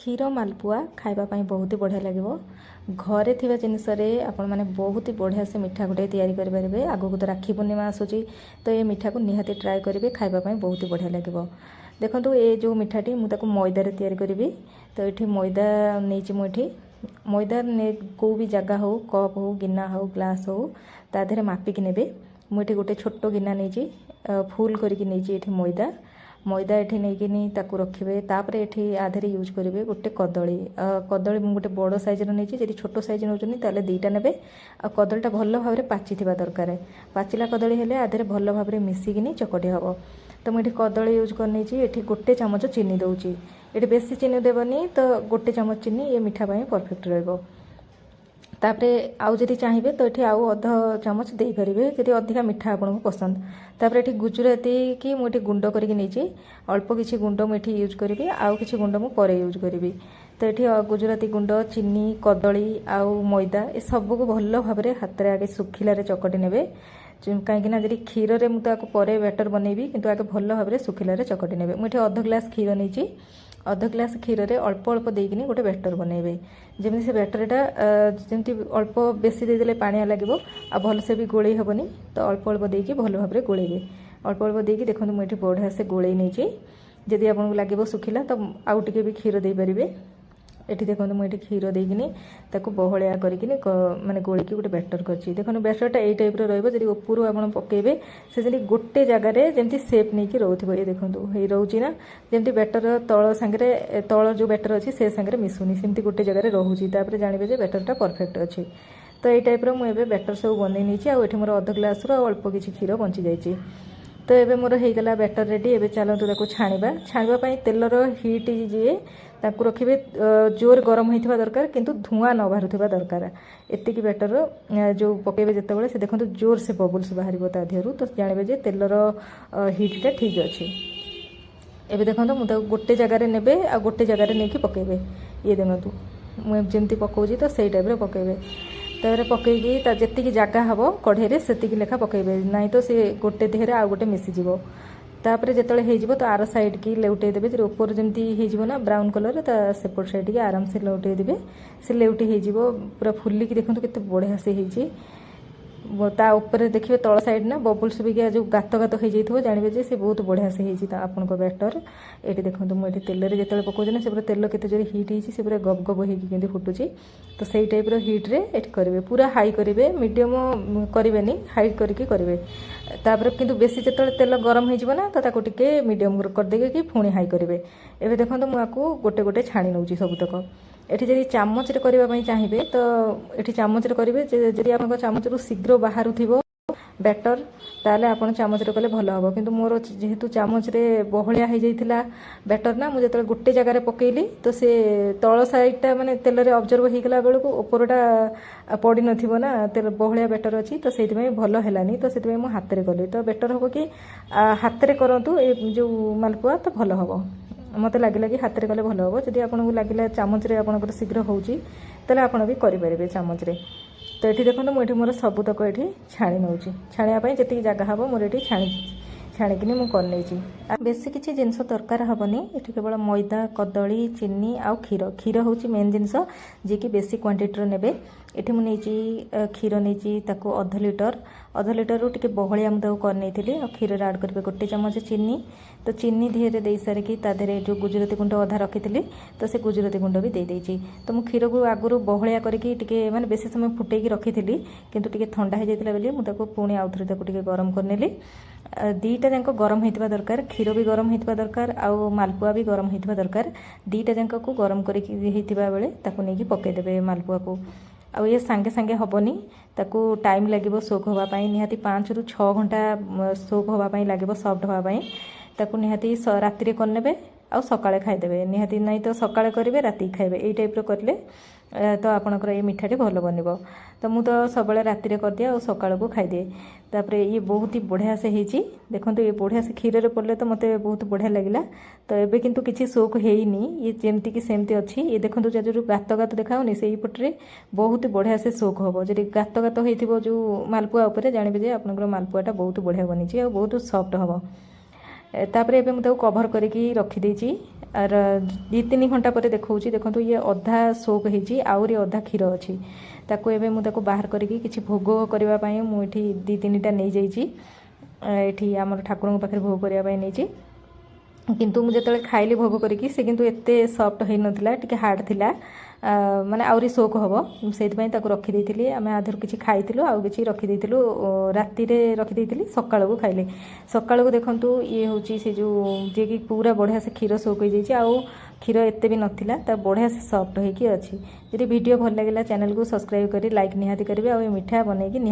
क्षीर मालपुआ खाइबापी बहुत बढ़िया लगे। घरे थिबा जिनिस आपण मैंने बहुत बढ़िया से मिठा गोटे तैयारी करेंगे। आगक तो राखी पूर्णिमा आसूची तो ये मिठा को निहाती ट्राए करेंगे, खाइबापी बहुत बढ़िया लगे। देखो ये जो मिठाटी मुझे मैदार तैयारी करी, तो ये मैदा नहीं मुझे मैदा को भी जगह हो, कप हो, गिना हो, ग्लास हो, ता देहरे मापिकी ने मुझे गोटे छोट गिना नहीं फुल करके मैदा मैदा ये नहीं ताकू रखिए। तापर ये आधे यूज करेंगे गोटे कदली कदली गोटे बड़ सैज्र नहीं, जी छोट सैज नौ ताले दुईटा ने। कदलीटा भल भाव में पाची दरकार, पाचिला कदली हेले आधे भल भाव में मिसिकी चकटी हम। तो मुझे कदली यूज करनी, ये गोटे चामच चीनी दूची। ये बेसी चीनी देवनी, तो गोटे चामच चीनी ये मिठा पाई परफेक्ट रहिबो। तापरे आउ जदि चाहिए तो ये आउ अध चामच दे पारे जदि अधिका मिठा आपको पसंद। तापर ये गुजराती की मुझे गुंड करके अल्प किसी गुंड मुझे यूज करी, आउ किसी गुंड मुझे यूज करी। तो ये गुजराती गुंड, चीनी, कदली आउ मैदा ये सबको भल भाव में हाथ में आगे सुखिलार चकटी ने। कहीं जब क्षीर में मुझे बैटर बनैबी, किंतु आगे भल भाव में सुखिलार चकटी ने। मुझे अध ग्लास क्षीर नहीं, अध ग्लास क्षीर में अल्प अल्प देकिनी गोटे बैटर बनैबे। जमी से बैटरटा जमी अल्प बेसी देदेले पानिया लगे आ भलसे भी गोले हेबनी, तो अल्प अल्प देकी भल भाव में गोलेबे। अल्प अल्प देकी देखो मुझे बढ़िया से गोले नहीं। जदि आपको लगे सुखिला तो आउ टे भी क्षीर दे पारे। ये देखो मुझे क्षीर देकिनी ताको बहलिया करके माने गोलिकी गोटे बैटर करछि। देखो बैटरटा यही टाइप रहिबो। जदि उपरू आपण पकेबे से जदि गोटे जगार जमी सेप नहीं रोथो, ये देखो ये रोची ना जमी बैटर तल सांगे तल जो बैटर अच्छी से सांगे मिसुनी, सेमती गोटे जगार रोचे। तापर जानवे जे बैटरटा परफेक्ट अच्छी। तो ये टाइप मुझे बैटर सब बन नहीं आठ मोर अध ग्लास अल्प किसी क्षीर बची जाइए। तो ये मोर होगला बैटर रेडी। एवं चलतु छाणा छाणापी तेलर हिट जी ताकू रखिए जोर गरम होता दरकार, किंतु धुआं न बाहर दरकार। एतिकी बैटर जो पकेबे जिते से देखो जोर से बबुल्स बाहर ता देहरु, तो जानवे जे तेलर हिटा ठीक अच्छे। एवं देखो मुझे गोटे जगार ने आ गोटे जगार नहीं पकेबे। ये देखो मुझे पकाउची तो सही टाइप पकेबे। तो पकईकी जी जगह हम कढ़े से लेखा पकेबे, नाई तो सी गोटे देहरे आउ गोटे मिसीज। तापर जो तो आर साइड की लेउटे देवे, जो ऊपर जमी ना ब्राउन कलर सेपट साइड की आराम से लेउटे देवे। से लेउटी हो पूरा फुलिकी देखो केते बढ़िया से होइछि। ता ऊपर देखिए तल साइड ना बबुल्स भी जो गात गात हो जाइए, जानवे जे से बहुत बढ़िया से होइछि आपन को बैटर। ये देखो मुझे तेल रे जो पकाउछ ना से पूरा तेल केते जोर हिट होइछि, से पूरा गब गब होइछि फुटुछि। तो सही टाइप हिट रे एट करेंगे, पूरा हाई करेंगे, मीडियम करेंगे, हाई करके करेंगे। तापर किंतु बेसी जो तेल गरम हो ना तो ताको टिके मीडियम करदे कि पुणी हाई करेंगे। एवं देखो मुझे गोटे गोटे छाणी नौची सबुतक। एठी जदि चामच रे करबा चाहिए तो एठी चामच रे करेंगे। जदि आप चामच रु शीघ्र बाहर बैटर ताले आपण चामच रे कले भल हम, किंतु मोर जेहेतु चामच रे बहलिया हो जाइथिला बैटर ना, मुझे गोटे जगार पकेली तो से तल साइडटा माने तेल रे ऑब्जर्व होइगला बेलको ऊपरटा पड़ी नथिबो ना, तेल बहलिया बैटर अच्छी। तो से भल हेलानी, तो से मु हाथ रे कली। तो बेटर हम कि हाथ रे करंतु ए जो मालपुआ तो भल हम। मत लगे कि हाथ में कले भल हम। जदि आपको लगे चामच रे आपंकर शीघ्र होउची ताले आपण भी करेंगे चामच रे। तो ये देखो मुझे मोर सबुतक ये छाणी नौची। छाणियापाई जी जगह हम मोर ये छाणिकी मुझे बेसी किसी जिनस दरकार हेनी। ये केवल मैदा, कदली, चीनी आउ क्षीर। क्षीर हूँ मेन जिनस जी कि बेसी क्वांटिटी ने। ये मुझे क्षीर नहीं अध लिटर रु टे बहलिया मुझे करनी आ क्षीर आड करेंगे गोटे चामच चीनी। तो चीनी धीरे दे सारिकी तादेरे जो गुजराती गुंड अधा रखी तो से गुजराती गुंड भी दे देइछि। तो मु क्षीर को आगु बहलिया करके टिके माने बेसी समय फुटेकी रखी किंतु टिके ठंडा हो जाता बेली मुझे पुणी आउ थे टिके गरम करनेली। दीटा जाक गरम होता दरकार, क्षीर भी गरम होता दरकार आउ मालपुआ भी गरम होता दरकार। दीटा जाक को गरम करवा बेले नहीं पकईदेवे मालपुआ को। आउ ये सांगे सांगे हेनी, ताकू टाइम लगे सोक होगापाई निहाती 5 ରୁ 6 घंटा सोक होगापाई लगे सॉफ्ट होगापाई। ताकू निहाती राति करने आउ सकाळे खाइदेवे। निहाती नहीं तो सकाळे करेंगे राति खाइबे। यही टाइप करें तो आपणकर ये मिठाटी भल बन। तो मु तो सब राति कर दिए और सकाळ को खाइदिए। तापर ये बहुत ही बढ़िया से होती। देखो ये बढ़िया से क्षीर रे पड़े तो मत बहुत बढ़िया लगे। तो ये किंतु किसी शोक हैनी, ये जमती कि सेमती अच्छी। ये देखो जो गात गात देखाऊनी से पटे बहुत बढ़िया से शोक हम। जब गात गात हो जो मालपुआ उपर जानवे जे आपंकर मालपुआटा बहुत बढ़िया बनी और बहुत सॉफ्ट हम। तापर एबे मुझे कभर करके रखीदे आर 2-3 घंटा पर देखा देखो ये अधा सोक होती आहरी अधा क्षीर अच्छी ताको एबे मुझे बाहर करके किसी भोग करने मुझे 2-3टा नहीं जाइए आम ठाकुर पाखे भोग करने नहीं किंतु मुझे जो खाइली भोग करी से किंतु एते सॉफ्ट हो नथिला टिके हार्ड थिला माने आउरी सोक हम से रखीदी आम आधर किसी खाइलु आउ कि रखीदी राति रखीदी सकाल को खाइले सकाल को देखूँ ये हूँ से जो जी कि पूरा बढ़िया से क्षीर सोक हो जाए आउ क्षीर एते भी नाला बढ़िया से सॉफ्ट होगी अच्छी। यदि वीडियो भल लगे चैनल को सब्सक्राइब करी लाइक निहाती करेंगे आ मिठा बनैकी